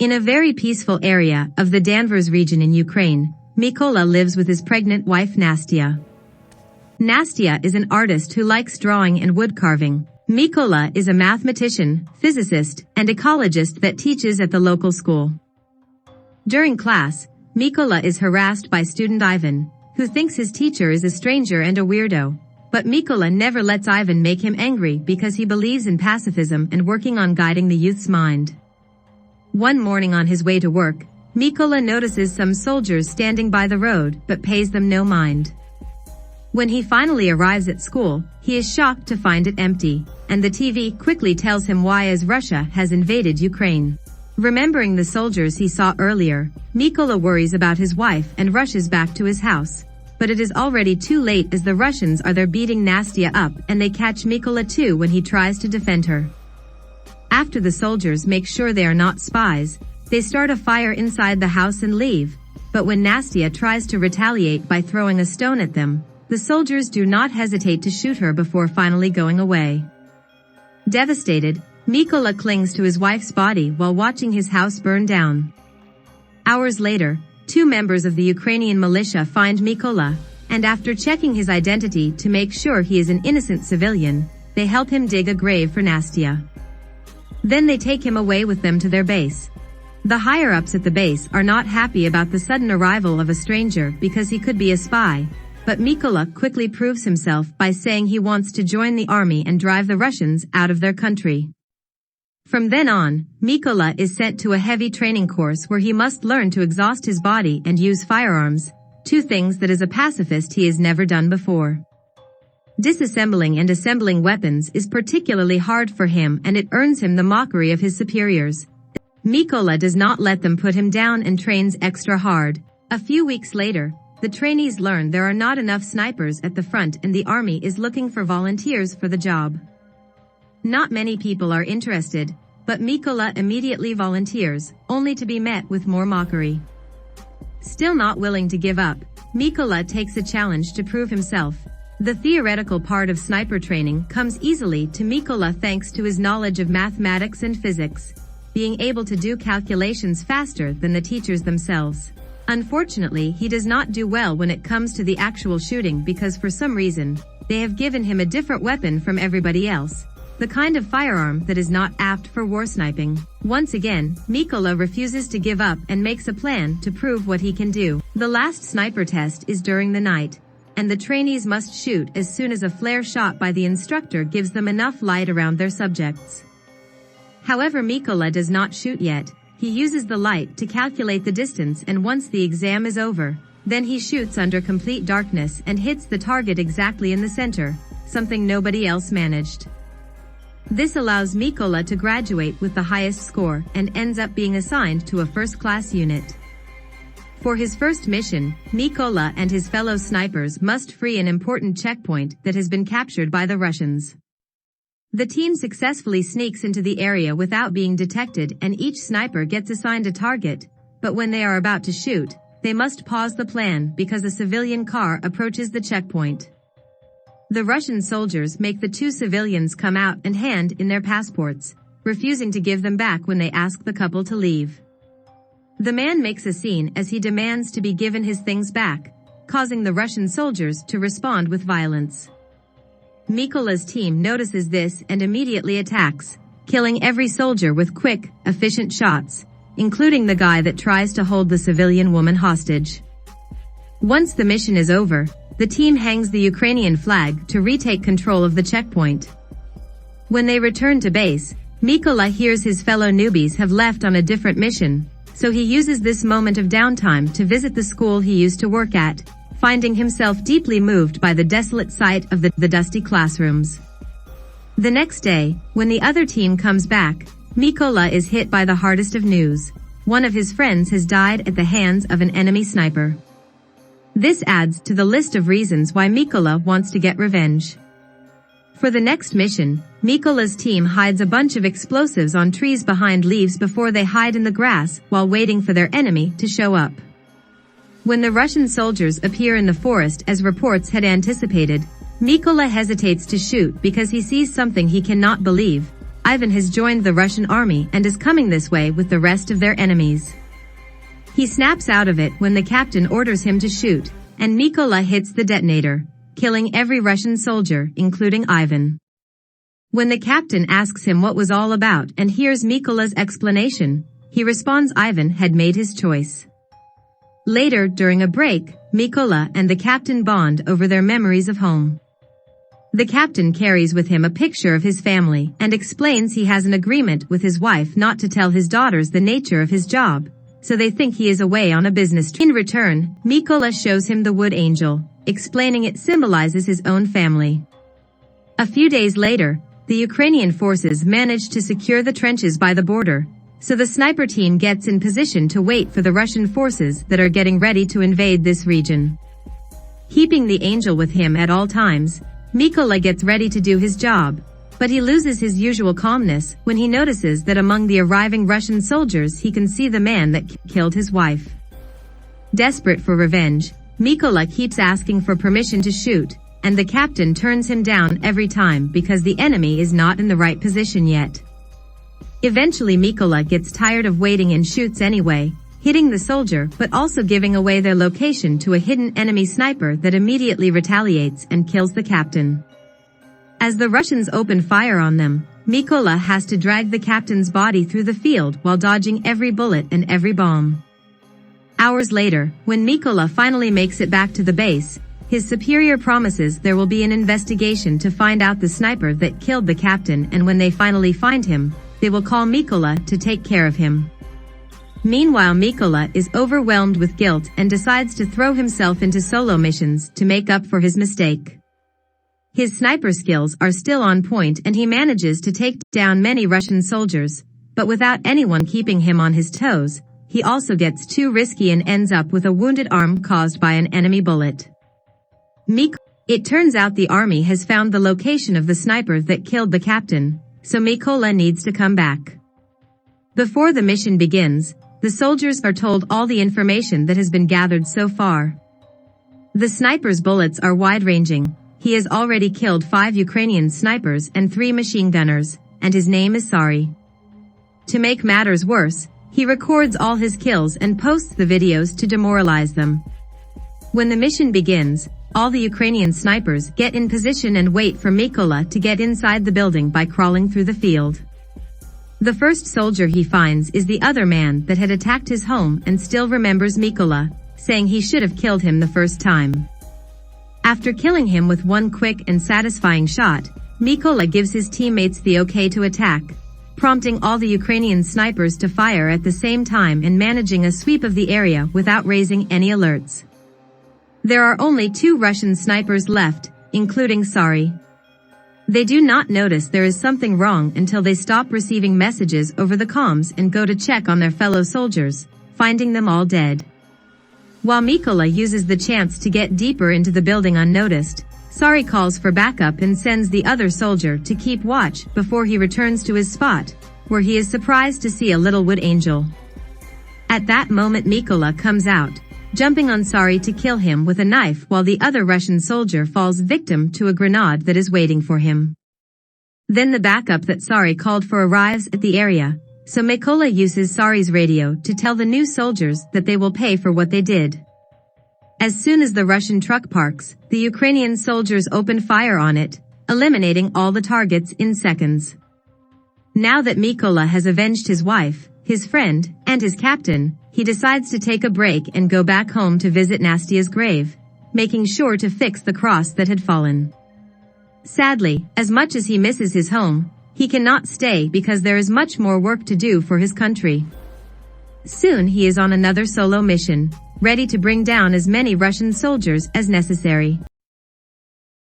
In a very peaceful area of the Danvers region in Ukraine, Mykola lives with his pregnant wife Nastya. Nastya is an artist who likes drawing and wood carving. Mykola is a mathematician, physicist, and ecologist that teaches at the local school. During class, Mykola is harassed by student Ivan, who thinks his teacher is a stranger and a weirdo. But Mykola never lets Ivan make him angry because he believes in pacifism and working on guiding the youth's mind. One morning on his way to work, Mykola notices some soldiers standing by the road but pays them no mind. When he finally arrives at school, he is shocked to find it empty, and the TV quickly tells him why, as Russia has invaded Ukraine. Remembering the soldiers he saw earlier, Mykola worries about his wife and rushes back to his house. But it is already too late, as the Russians are there beating Nastya up, and they catch Mykola too when he tries to defend her. After the soldiers make sure they are not spies, they start a fire inside the house and leave. But when Nastya tries to retaliate by throwing a stone at them, the soldiers do not hesitate to shoot her before finally going away. Devastated, Mykola clings to his wife's body while watching his house burn down. Hours later, two members of the Ukrainian militia find Mykola, and after checking his identity to make sure he is an innocent civilian, they help him dig a grave for Nastya. Then they take him away with them to their base. The higher-ups at the base are not happy about the sudden arrival of a stranger because he could be a spy, but Mykola quickly proves himself by saying he wants to join the army and drive the Russians out of their country. From then on, Mykola is sent to a heavy training course where he must learn to exhaust his body and use firearms, two things that as a pacifist he has never done before. Disassembling and assembling weapons is particularly hard for him, and it earns him the mockery of his superiors. Mykola does not let them put him down and trains extra hard. A few weeks later, the trainees learn there are not enough snipers at the front and the army is looking for volunteers for the job. Not many people are interested, but Mykola immediately volunteers, only to be met with more mockery. Still not willing to give up, Mykola takes a challenge to prove himself. The theoretical part of sniper training comes easily to Mykola thanks to his knowledge of mathematics and physics, being able to do calculations faster than the teachers themselves. Unfortunately, he does not do well when it comes to the actual shooting because for some reason, they have given him a different weapon from everybody else. The kind of firearm that is not apt for war sniping. Once again, Mykola refuses to give up and makes a plan to prove what he can do. The last sniper test is during the night, and the trainees must shoot as soon as a flare shot by the instructor gives them enough light around their subjects. However, Mykola does not shoot yet. He uses the light to calculate the distance, and once the exam is over, then he shoots under complete darkness and hits the target exactly in the center, something nobody else managed. This allows Mykola to graduate with the highest score and ends up being assigned to a first-class unit. For his first mission, Mykola and his fellow snipers must free an important checkpoint that has been captured by the Russians. The team successfully sneaks into the area without being detected, and each sniper gets assigned a target, but when they are about to shoot, they must pause the plan because a civilian car approaches the checkpoint. The Russian soldiers make the two civilians come out and hand in their passports, refusing to give them back when they ask the couple to leave. The man makes a scene as he demands to be given his things back, causing the Russian soldiers to respond with violence. Mykola's team notices this and immediately attacks, killing every soldier with quick, efficient shots, including the guy that tries to hold the civilian woman hostage. Once the mission is over, the team hangs the Ukrainian flag to retake control of the checkpoint. When they return to base, Mykola hears his fellow newbies have left on a different mission, so he uses this moment of downtime to visit the school he used to work at, finding himself deeply moved by the desolate sight of the dusty classrooms. The next day, when the other team comes back, Mykola is hit by the hardest of news. One of his friends has died at the hands of an enemy sniper. This adds to the list of reasons why Mykola wants to get revenge. For the next mission, Mykola's team hides a bunch of explosives on trees behind leaves before they hide in the grass while waiting for their enemy to show up. When the Russian soldiers appear in the forest as reports had anticipated, Mykola hesitates to shoot because he sees something he cannot believe. Ivan has joined the Russian army and is coming this way with the rest of their enemies. He snaps out of it when the captain orders him to shoot, and Mykola hits the detonator, killing every Russian soldier, including Ivan. When the captain asks him what was all about and hears Mykola's explanation, he responds Ivan had made his choice. Later, during a break, Mykola and the captain bond over their memories of home. The captain carries with him a picture of his family and explains he has an agreement with his wife not to tell his daughters the nature of his job, so they think he is away on a business trip. In return, Mykola shows him the wood angel, explaining it symbolizes his own family. A few days later, the Ukrainian forces manage to secure the trenches by the border, so the sniper team gets in position to wait for the Russian forces that are getting ready to invade this region. Keeping the angel with him at all times, Mykola gets ready to do his job, but he loses his usual calmness when he notices that among the arriving Russian soldiers he can see the man that killed his wife. Desperate for revenge, Mykola keeps asking for permission to shoot, and the captain turns him down every time because the enemy is not in the right position yet. Eventually Mykola gets tired of waiting and shoots anyway, hitting the soldier but also giving away their location to a hidden enemy sniper that immediately retaliates and kills the captain. As the Russians open fire on them, Mykola has to drag the captain's body through the field while dodging every bullet and every bomb. Hours later, when Mykola finally makes it back to the base, his superior promises there will be an investigation to find out the sniper that killed the captain, and when they finally find him, they will call Mykola to take care of him. Meanwhile, Mykola is overwhelmed with guilt and decides to throw himself into solo missions to make up for his mistake. His sniper skills are still on point and he manages to take down many Russian soldiers, but without anyone keeping him on his toes, he also gets too risky and ends up with a wounded arm caused by an enemy bullet. It turns out the army has found the location of the sniper that killed the captain, so Mykola needs to come back. Before the mission begins, the soldiers are told all the information that has been gathered so far. The sniper's bullets are wide-ranging. He has already killed 5 Ukrainian snipers and 3 machine gunners, and his name is Sari. To make matters worse, he records all his kills and posts the videos to demoralize them. When the mission begins, all the Ukrainian snipers get in position and wait for Mykola to get inside the building by crawling through the field. The first soldier he finds is the other man that had attacked his home and still remembers Mykola, saying he should have killed him the first time. After killing him with one quick and satisfying shot, Mykola gives his teammates the okay to attack, prompting all the Ukrainian snipers to fire at the same time and managing a sweep of the area without raising any alerts. There are only 2 Russian snipers left, including Sari. They do not notice there is something wrong until they stop receiving messages over the comms and go to check on their fellow soldiers, finding them all dead. While Mykola uses the chance to get deeper into the building unnoticed, Sari calls for backup and sends the other soldier to keep watch before he returns to his spot, where he is surprised to see a little wood angel. At that moment Mykola comes out, jumping on Sari to kill him with a knife while the other Russian soldier falls victim to a grenade that is waiting for him. Then the backup that Sari called for arrives at the area, so Mykola uses Sari's radio to tell the new soldiers that they will pay for what they did. As soon as the Russian truck parks, the Ukrainian soldiers open fire on it, eliminating all the targets in seconds. Now that Mykola has avenged his wife, his friend, and his captain, he decides to take a break and go back home to visit Nastia's grave, making sure to fix the cross that had fallen. Sadly, as much as he misses his home, he cannot stay because there is much more work to do for his country. Soon he is on another solo mission, ready to bring down as many Russian soldiers as necessary.